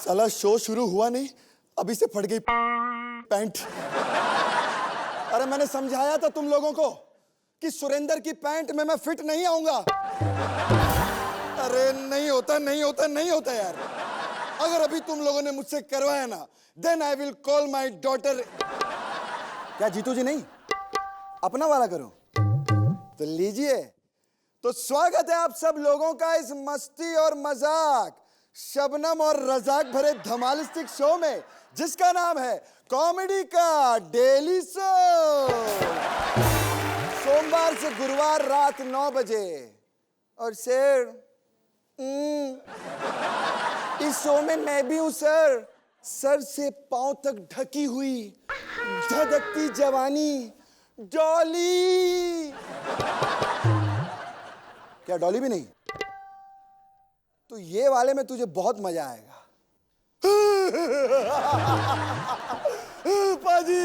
साला शो शुरू हुआ नहीं, अभी से फट गई पैंट। अरे मैंने समझाया था तुम लोगों को कि सुरेंद्र की पैंट में मैं फिट नहीं आऊंगा। अरे नहीं होता, नहीं होता, नहीं होता यार। अगर अभी तुम लोगों ने मुझसे करवाया ना, then I will call my daughter. क्या जीतू जी नहीं, अपना वाला करो तो लीजिए। तो स्वागत है आप सब लोगों का इस मस्ती और मजाक, शबनम और रजाक भरे धमालिस्टिक शो में, जिसका नाम है कॉमेडी का डेली शो। सोमवार से गुरुवार रात 9 बजे। और सर इस शो में मैं भी हूं सर। सर से पांव तक ढकी हुई धधकती जवानी डॉली। क्या डॉली भी नहीं? तो ये वाले में तुझे बहुत मजा आएगा। पाजी,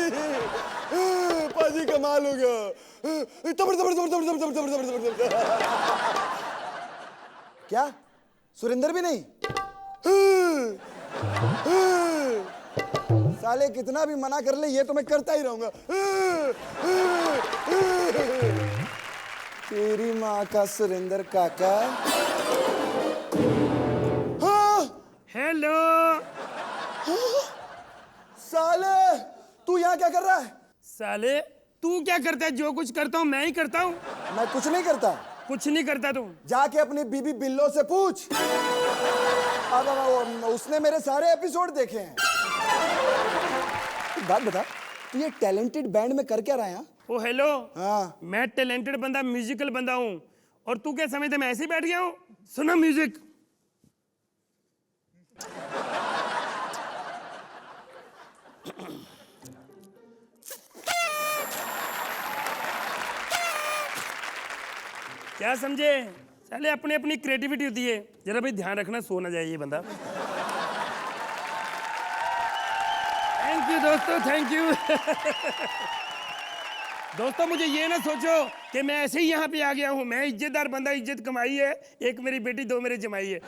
पाजी कमाल हो गया। तबड़ तबड़ तबड़ तबड़ तबड़ तबड़ तबड़ तबड़ तबड़। क्या सुरेंद्र भी नहीं? साले कितना भी मना कर ले, ये तो मैं करता ही रहूंगा। तेरी माँ का सुरेंद्र काका। हेलो। साले तू यहाँ क्या कर रहा है? साले तू क्या करता है? जो कुछ करता हूँ मैं ही करता हूँ। मैं कुछ नहीं करता। कुछ नहीं करता तू? जाके अपनी बीबी बिल्लो से पूछ। अब उसने मेरे सारे एपिसोड देखे हैं। बात बता, तू ये टैलेंटेड बैंड में कर क्या रहा है? ओ हेलो। हाँ। मैं टैलेंटेड बंदा, म्यूजिकल बंदा हूँ। और तू क्या समझता मैं ऐसे ही बैठ गया हूँ? सुना म्यूजिक। क्या समझे? साले अपने अपनी क्रिएटिविटी होती है, जरा भाई ध्यान रखना, सो ना जाए ये बंदा। थैंक यू दोस्तों, थैंक यू। दोस्तों मुझे ये ना सोचो कि मैं ऐसे ही यहाँ पे आ गया हूँ। मैं इज्जतदार बंदा, इज्जत कमाई है। एक मेरी बेटी, 2 मेरे जमाई है।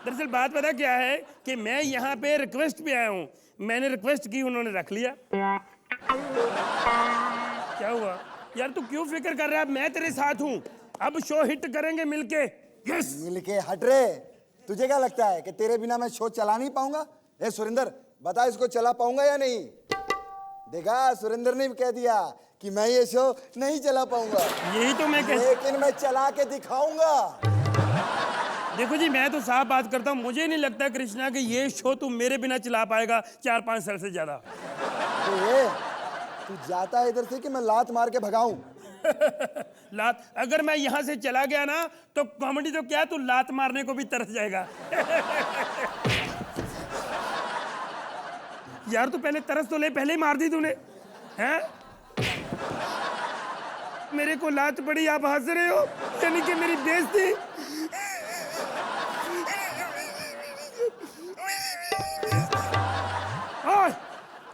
दरअसल बात पता क्या है कि मैं यहाँ पे रिक्वेस्ट पे आया हूँ। मैंने रिक्वेस्ट की, उन्होंने रख लिया। क्या हुआ यार, तू क्यों फिक्र कर रहा है? मैं तेरे साथ हूँ। अब शो हिट करेंगे मिलके। यस। मिलके हट रे। तुझे क्या लगता है कि तेरे बिना मैं शो चला नहीं पाऊंगा? ए सुरेंद्र, बता इसको चला पाऊंगा या नहीं? देखा, सुरेंद्र ने भी कह दिया कि मैं ये शो नहीं चला पाऊंगा। यही तो मैं लेकिन मैं चला के दिखाऊंगा। देखो जी, मैं तो साफ बात करता हूँ, मुझे नहीं लगता कृष्णा कि ये शो तू मेरे बिना चला पाएगा 4-5 साल से ज्यादा। तू जाता है इधर से कि मैं लात मार के भगाऊं? लात? अगर मैं यहाँ से चला गया ना तो कॉमेडी तो क्या, तू लात मारने को भी तरस जाएगा। यार तू पहले तरस तो ले, पहले ही मार दी तूने। हैं? मेरे को लात पड़ी, आप हंस रहे हो? यानी कि मेरी बेइज्जती।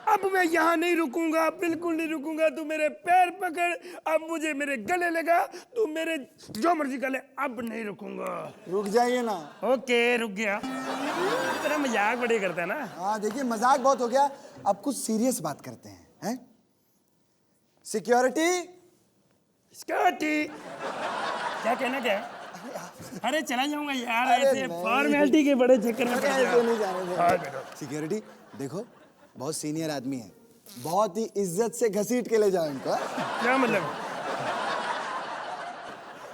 अब मैं यहाँ नहीं रुकूंगा, बिल्कुल नहीं रुकूंगा। तू मेरे पैर पकड़, अब मुझे मेरे गले लगा, तू मेरे जो मर्जी कर ले, अब नहीं रुकूंगा। रुक जाइए ना। ओके रुक गया। तेरा मजाक बड़े करता है ना। हाँ देखिए, मजाक बहुत हो गया, अब कुछ सीरियस बात करते हैं। सिक्योरिटी। सिक्योरिटी क्या कहना क्या है? अरे चला जाऊंगा यार, ऐसे फॉर्मेलिटी के बड़े चक्कर में पड़ गया। सिक्योरिटी देखो, बहुत सीनियर आदमी है, बहुत ही इज्जत से घसीट के ले जाओ इनको। क्या मतलब?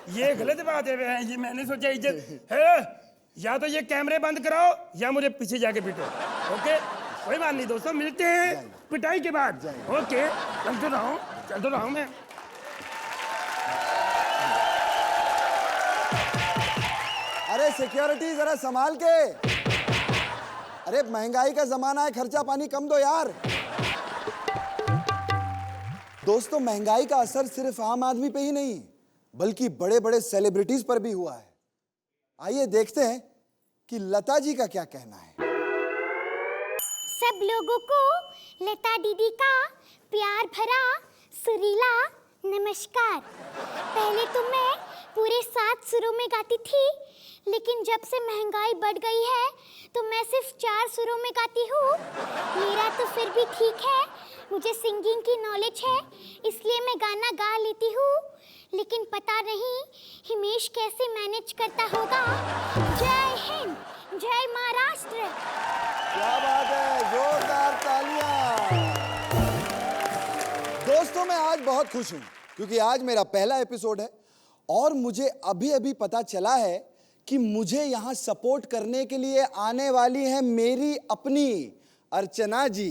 ये गलत बात है। ये मैंने सोचा इज्जत है। या तो ये कैमरे बंद कराओ या मुझे पीछे जाके पीटो। ओके कोई बात नहीं दोस्तों, मिलते हैं पिटाई के बाद। ओके चल तो रहा हूं मैं। अरे सिक्योरिटी जरा संभाल के। अरे महंगाई का जमाना है, खर्चा पानी कम दो यार। दोस्तों महंगाई का असर सिर्फ आम आदमी पे ही नहीं बल्कि बड़े बड़े सेलिब्रिटीज पर भी हुआ है। आइए देखते हैं कि लता जी का क्या कहना है। सब लोगों को लता दीदी का प्यार भरा सुरीला नमस्कार। पहले तो मैं पूरे 7 सुरों में गाती थी, लेकिन जब से महंगाई बढ़ गई है तो मैं सिर्फ 4 सुरों में गाती हूँ। मेरा तो फिर भी ठीक है, मुझे सिंगिंग की नॉलेज है, इसलिए मैं गाना गा लेती हूँ। लेकिन पता नहीं हिमेश कैसे मैनेज करता होगा। जय हिंद, जय महाराष्ट्र। क्या बात है, जोरदार तालियां। दोस्तों मैं आज बहुत खुश हूं क्योंकि आज मेरा पहला एपिसोड है और मुझे अभी अभी पता चला है कि मुझे यहां सपोर्ट करने के लिए आने वाली है मेरी अपनी अर्चना जी।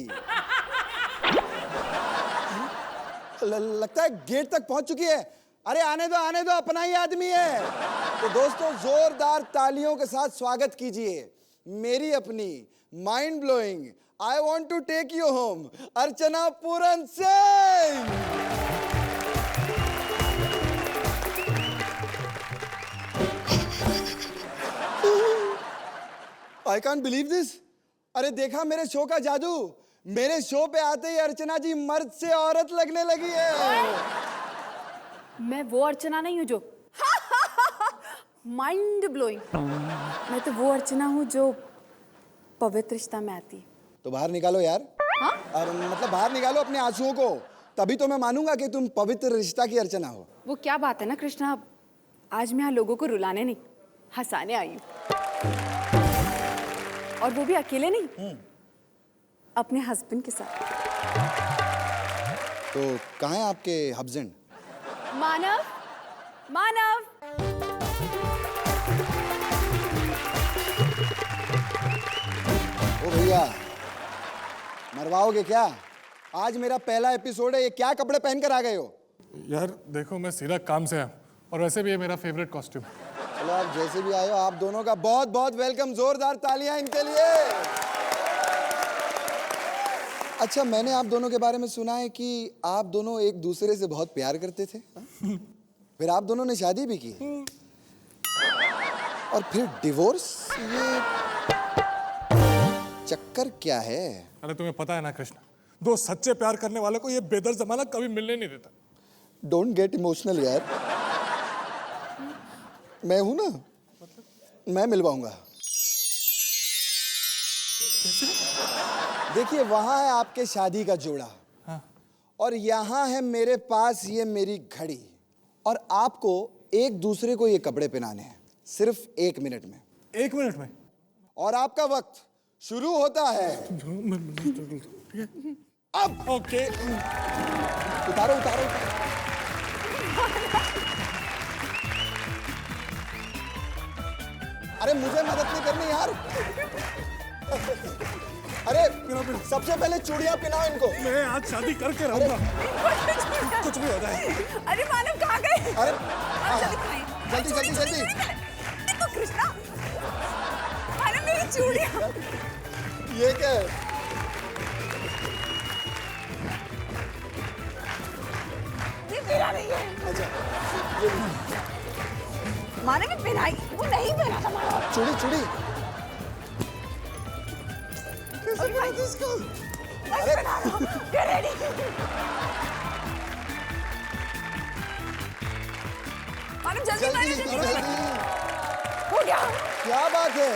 लगता है गेट तक पहुंच चुकी है। अरे आने दो, अपना ही आदमी है। तो दोस्तों जोरदार तालियों के साथ स्वागत कीजिए मेरी अपनी mind blowing I want to take you home Archana Puran Singh. I can't believe this. अरे देखा मेरे शो का जादू, मेरे शो पे आते ही अर्चना जी मर्द से औरत लगने लगी है। मैं वो अर्चना नहीं हूँ जो माइंड ब्लोइंग। मैं तो वो अर्चना हूँ जो पवित्र रिश्ता में आती है। तो बाहर निकालो यार। हाँ? और मतलब बाहर निकालो अपने आंसुओं को, तभी तो मैं मानूंगा कि तुम पवित्र रिश्ता की अर्चना हो। वो क्या बात है ना कृष्णा, आज मैं यहाँ लोगों को रुलाने नहीं हंसाने आई हूँ, और वो भी अकेले नहीं, अपने हस्बैंड के साथ। तो कहाँ है आपके हस्बैंड? मानव, मानव। ओ भैया मरवाओगे क्या? आज मेरा पहला एपिसोड है, ये क्या कपड़े पहन कर आ गए हो? यार देखो मैं सीधा काम से आया और वैसे भी ये मेरा फेवरेट कॉस्ट्यूम है। चलो आप जैसे भी आए हो, आप दोनों का बहुत बहुत वेलकम। जोरदार तालियां इनके लिए। अच्छा मैंने आप दोनों के बारे में सुना है कि आप दोनों एक दूसरे से बहुत प्यार करते थे, फिर आप दोनों ने शादी भी की और फिर डिवोर्स। ये चक्कर क्या है? अरे तुम्हें पता है ना कृष्ण, दो सच्चे प्यार करने वालों को ये बेदर जमाना कभी मिलने नहीं देता। डोंट गेट इमोशनल यार, मैं हूं ना, मैं मिलवाऊंगा। देखिए वहां है आपके शादी का जोड़ा, हाँ। और यहां है मेरे पास ये मेरी घड़ी, और आपको एक दूसरे को ये कपड़े पहनाने हैं सिर्फ 1 मिनट में। 1 मिनट में? और आपका वक्त शुरू होता है अब। ओके। उतारो उतारो, उतारो। अरे मुझे मदद नहीं करनी यार। अरे सबसे पहले चूड़ियां पहनाओ इनको। मैं आज शादी करके रहूंगा, कुछ भी हो जाए। अरे मानव कहाँ गए? अरे जल्दी जल्दी जल्दी जल्दी। देखो कृष्णा, मानव मेरी चूड़ियां। ये क्या है? ये मेरा नहीं है। अच्छा मानव ने पहनाई, वो नहीं पहना था मानव। चूड़ी चूड़ी। अरे पहना लो, get ready। मानव जल्दी जल्दी मानव, जल्दी जल्दी। हो गया। क्या बात है,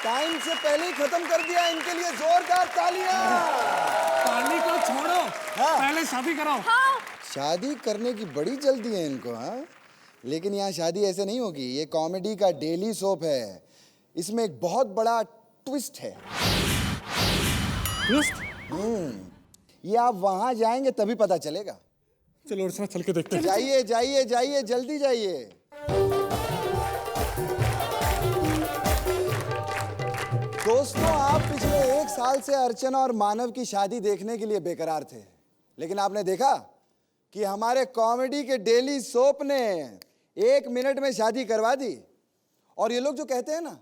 टाइम से पहले ही खत्म कर दिया। इनके लिए जोरदार तालियां। पानी को छोड़ो, हाँ। पहले शादी कराओ। हाँ। शादी करने की बड़ी जल्दी है इनको, हाँ? लेकिन यहाँ शादी ऐसे नहीं होगी। ये कॉमेडी का डेली सोप है, इसमें एक बहुत बड़ा ट्विस्ट है। ट्विस्ट? ये आप वहां जाएंगे तभी पता चलेगा। चलो अर्चना चल के देखते हैं। जाइए जाइए जाइए, जल्दी जाइए। दोस्तों आप पिछले 1 साल से अर्चना और मानव की शादी देखने के लिए बेकरार थे, लेकिन आपने देखा कि हमारे कॉमेडी के डेली सोप ने 1 मिनट में शादी करवा दी। और ये लोग जो कहते हैं ना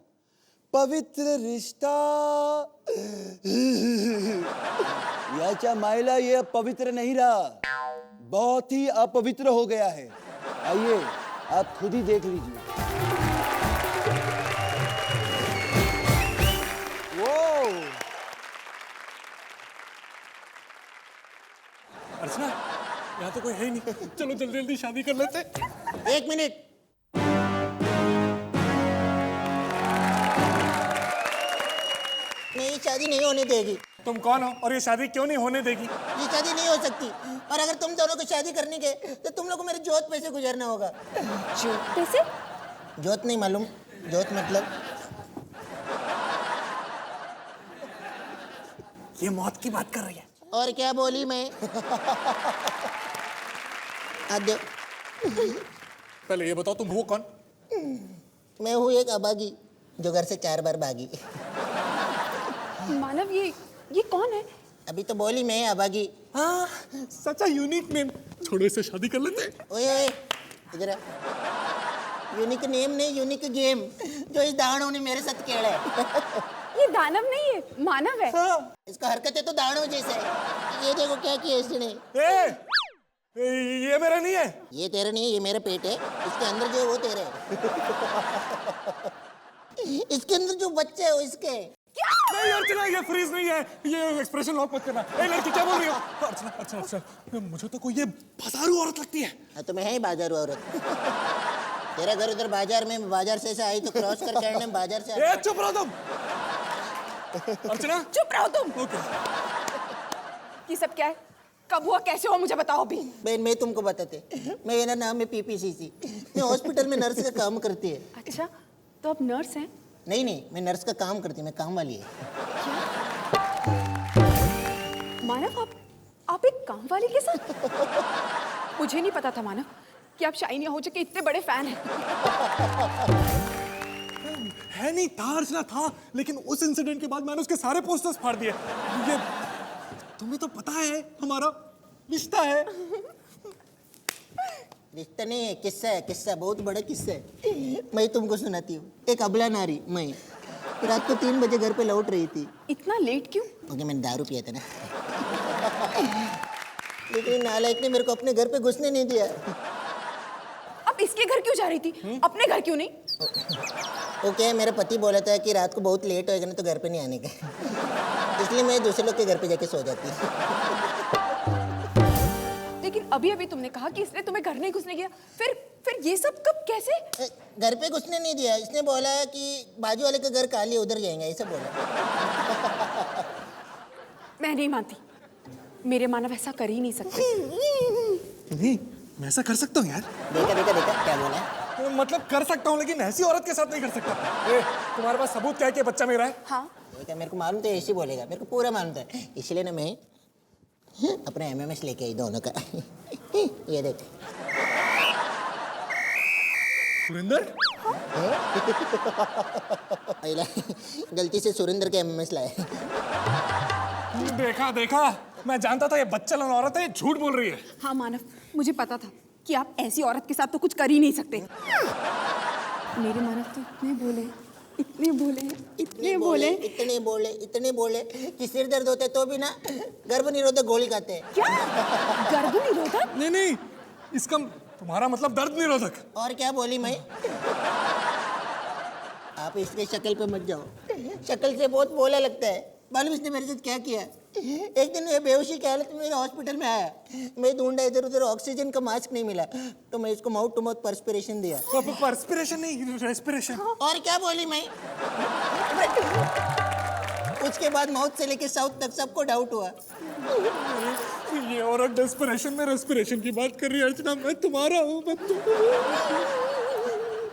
पवित्र रिश्ता, याचा माइला ये अब पवित्र नहीं रहा, बहुत ही अपवित्र हो गया है। आइए आप खुद ही देख लीजिए। वो अर्चना यहाँ तो कोई है ही नहीं, चलो जल्दी जल्दी शादी कर लेते। 1 मिनट, शादी नहीं होने देगी। तुम कौन हो और ये शादी क्यों नहीं होने देगी? ये शादी नहीं हो सकती, और अगर तुम दोनों को शादी करने के तो तुम लोग को मेरे जोत पे से गुजरना होगा। जो पैसे? जोत नहीं मालूम? जोत मतलब ये मौत की बात कर रही है। और क्या बोली मैं? आद्य, पहले ये बताओ तुम हो कौन? मैं हूँ एक अभागी जो घर से 4 बार भागी। मानव, ये कौन है? अभी तो बोली मैं अभागी। हाँ, सच अ यूनिक नेम। छोड़ो, इससे शादी कर लेते हैं। ओए ओए, इधर आ। यूनिक नेम नहीं, यूनिक गेम जो इस दानव ने मेरे साथ खेला है। ये दानव नहीं है, मानव है। इसका हरकत है तो दानव जैसा है। ये देखो क्या किया इसने। ये मेरा नहीं है। ये तेरा नहीं है, ये मेरा पेट है। इसके अंदर जो है वो तेरा है। इसके अंदर जो बच्चे है वो इसके। नहीं अर्चना, ये फ्रीज नहीं है। ये एक्सप्रेशन लॉक मत करना। ए लड़की, क्या बोल रही हो? अर्चना अर्चना अर्चना, मुझे तो कोई ये बाजारू औरत लगती है। हाँ तो मैं है ही बाजारू औरत। तेरा घर उधर बाजार में, बाजार से ऐसे आई तो क्रॉस करके आने में बाजार से। ए चुप रहो तुम। अर्चना चुप रहो तुम। ओके। ये सब क्या है? कब हुआ, कैसे हुआ, मुझे बताओ अभी। बहन मैं तुमको बताते, मैं मेरा नाम है पीपीसीसी। मैं हॉस्पिटल में नर्स का काम करती है। अच्छा, तो आप नर्स हैं? नहीं नहीं, मैं नर्स का काम करती हूँ, मैं काम वाली है। मानव, आप एक काम वाली के साथ? मुझे नहीं पता था मानव कि आप शाइनी आहूजा के इतने बड़े फैन हैं। है नहीं था अर्चना, था, लेकिन उस इंसिडेंट के बाद मैंने उसके सारे पोस्टर्स फाड़ दिए। ये तुम्हें तो पता है हमारा रिश्ता है। रिश्ता नहीं है, किस्सा है, किस्सा, बहुत बड़ा किस्सा है। मैं तुमको सुनाती हूँ। एक अबला नारी, मैं रात को 3 बजे घर पे लौट रही थी। इतना लेट क्यों? क्योंकि मैंने दारू पिया था ना। लेकिन नालायक ने मेरे को अपने घर पे घुसने नहीं दिया। अब इसके घर क्यों जा रही थी? अपने घर क्यों नहीं? ओके, मेरा पति बोला था कि रात को बहुत लेट होएगा ना तो घर पे नहीं आने का। इसलिए मैं दूसरे लोग के घर पे जाके सो जाती हूँ। लेकिन अभी अभी तुमने कहा कि इसने तुम्हें घर नहीं घुसने दिया। फिर ये सब कब, कैसे? घर पे घुसने नहीं दिया, इसने बोला कि बाजू वाले का घर खाली, उधर जाएंगे, ऐसा बोला। मैं नहीं मानती। मेरे मानव ऐसा कर ही नहीं सकते। नहीं, मैं ऐसा कर सकता हूँ यार। देखा देखा देखा क्या बोला है? मतलब कर सकता हूँ, लेकिन ऐसी औरत के साथ नहीं कर सकता। तुम्हारे पास सबूत क्या है कि बच्चा मेरा है? हाँ, देखा, मेरे को मालूम था ऐसे बोलेगा, मेरे को पूरा मालूम था। इसलिए ना मैं अपना एमएमएस लेके आई दोनों का। ये देख। सुरेंद्र? गलती से सुरेंद्र के एमएमएस लाए। देखा देखा, मैं जानता था ये बच्चा औरत है, झूठ बोल रही है। हाँ मानव, मुझे पता था कि आप ऐसी औरत के साथ तो कुछ कर ही नहीं सकते। मेरे मानव तो इतने भोले, इतने भोले, इतने भोले, इतने बोले, इतने बोले कि सिर दर्द होता है तो भी ना गर्भ निरोधक गोली खाते हैं। क्या? गर्भ निरोधक? नहीं नहीं, इसका तुम्हारा मतलब दर्द निरोधक। और क्या बोली मैं? आप इसके शक्ल पे मत जाओ, शक्ल से बहुत बोला लगता है। मालूम इसने मेरे साथ क्या किया? एक दिन ये बेहोशी की हालत में मेरे हॉस्पिटल में आया। मैं ढूंढा, इधर उधर ऑक्सीजन का मास्क नहीं मिला, तो मैं इसको माउथ टू माउथ पर्सपिरेशन दिया। पर्सपिरेशन नहीं, रेस्पिरेशन। और क्या बोली मैं? उसके बाद माउथ से लेके साउथ तक सबको डाउट हुआ। ये औरत डेस्परेशन में रेस्पिरेशन की बात कर रही है। अर्चना, मैं तुम्हारा हूँ।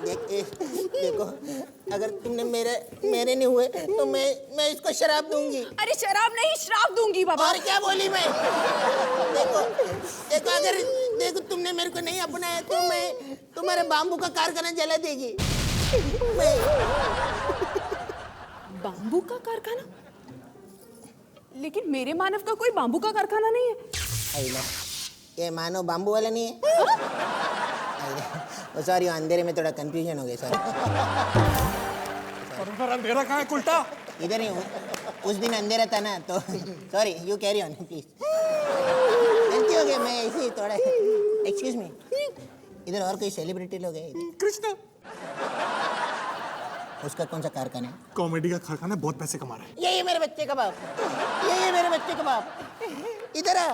देखो, अगर तुमने मेरे नहीं हुए तो मैं इसको शराब दूंगी। अरे शराब नहीं, श्राप दूंगी बाबा। और क्या बोली मैं? देखो अगर तुमने मेरे को नहीं अपनाया तो मैं तुम्हारे बाम्बू का कारखाना जला देगी। बाम्बू का कारखाना? लेकिन मेरे मानव का कोई बाम्बू का कारखाना नहीं है। ये मानव बाम्बू वाला नहीं है? सॉरी, अंधेरे में थोड़ा कंफ्यूजन हो गया। सर अंधेरा कहाँ है? उल्टा इधर ही हूँ। उस दिन अंधेरा था ना, तो sorry, you carry on please. गलती हो गई, मैं ऐसे ही थोड़ा। एक्सक्यूज मी, इधर और कोई सेलिब्रिटी लोग हैं? कृष्णा। उसका कौन सा कारखाना है? कॉमेडी का कारखाना, बहुत पैसे कमा रहा है। यही है मेरे बच्चे का बाप, यही है मेरे बच्चे का बाप। इधर आ,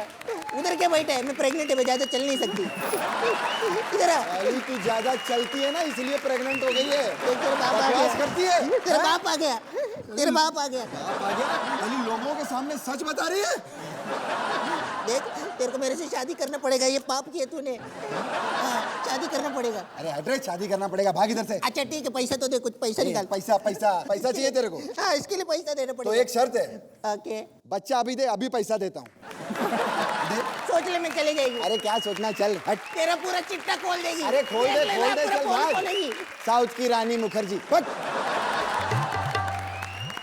उधर क्या बैठा है? मैं प्रेग्नेंट है, मैं ज्यादा चल नहीं सकती। इधर आ। तू ज्यादा चलती है ना, इसलिए प्रेग्नेंट हो गई है। तेरा बाप आ गया। करती है। तेरा बाप आ गया। तेरा बाप आ गया। आप आ गया? खाली लोगों के सामने सच बता रही है। देख, तेरे को मेरे से शादी करना पड़ेगा, ये पाप किया तूने। हाँ, शादी करना पड़ेगा। अरे एड्रेस शादी करना पड़ेगा, भाग इधर से। अच्छा ठीक है, पैसा तो दे, कुछ पैसा निकाल। पैसा पैसा पैसा चाहिए तेरे को? हाँ, इसके लिए पैसा देना तो पड़ेगा। एक शर्त है। ओके, बच्चा अभी दे, अभी पैसा देता हूँ। सोच ले, मैं चले जाएगी। अरे क्या सोचना, चल हट। तेरा पूरा चिट्टा खोल देगी। अरे खोल दे, देख ले, खोल दे, पूरा चल पोल भाग। खोलेगी। साउथ की रानी मुखर्जी, हट।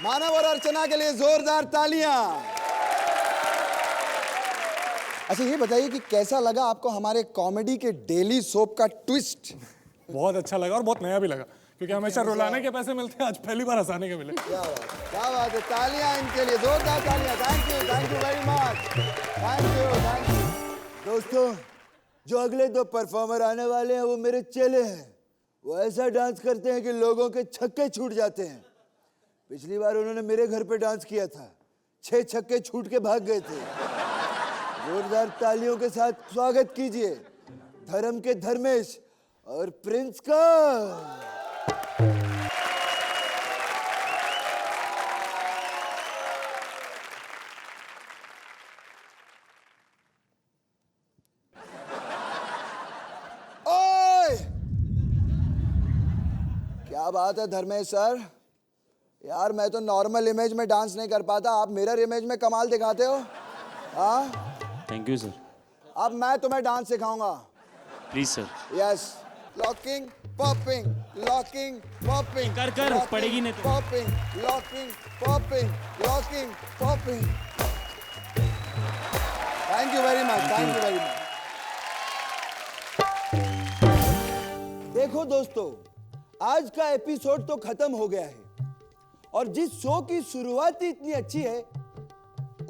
मानव और अर्चना के लिए जोरदार तालियां। अच्छा ये बताइए कि कैसा लगा आपको हमारे कॉमेडी के डेली सोप का ट्विस्ट? बहुत अच्छा लगा और बहुत नया भी लगा, क्योंकि हमेशा रुलाने के पैसे मिलते हैं, आज पहली बार हंसाने के मिले। क्या बात है, तालियां इनके लिए, जोरदार तालियां। Thank you very much, thank you. दोस्तों, जो अगले 2 परफॉर्मर आने वाले हैं वो मेरे चेले हैं। वो ऐसा डांस करते हैं कि लोगों के छक्के छूट जाते हैं। पिछली बार उन्होंने मेरे घर पे डांस किया था, 6 छक्के छूट के भाग गए थे। जोरदार तालियों के साथ स्वागत कीजिए धर्म के धर्मेश और प्रिंस का। ओए! क्या बात है धर्मेश सर, यार मैं तो नॉर्मल इमेज में डांस नहीं कर पाता, आप मिरर इमेज में कमाल दिखाते हो। हाँ, थैंक यू सर। अब मैं तुम्हें डांस सिखाऊंगा। Please sir. Yes, locking popping, locking popping, कर पड़ेगी नहीं तो। Popping, locking popping, locking popping. Thank you very much, thank you very much. देखो दोस्तों, आज का एपिसोड तो खत्म हो गया है और जिस शो की शुरुआत ही इतनी अच्छी है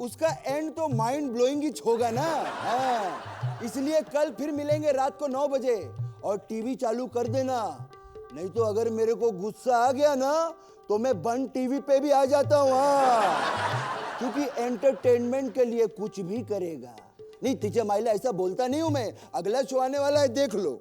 उसका एंड तो माइंड ब्लोइंग ही होगा ना। हाँ, इसलिए कल फिर मिलेंगे रात को 9 बजे और टीवी चालू कर देना, नहीं तो अगर मेरे को गुस्सा आ गया ना तो मैं बन टीवी पे भी आ जाता हूँ। हाँ, क्योंकि एंटरटेनमेंट के लिए कुछ भी करेगा। नहीं तिचे माइला ऐसा बोलता नहीं हूं मैं, अगला शो आने वाला है, देख लो।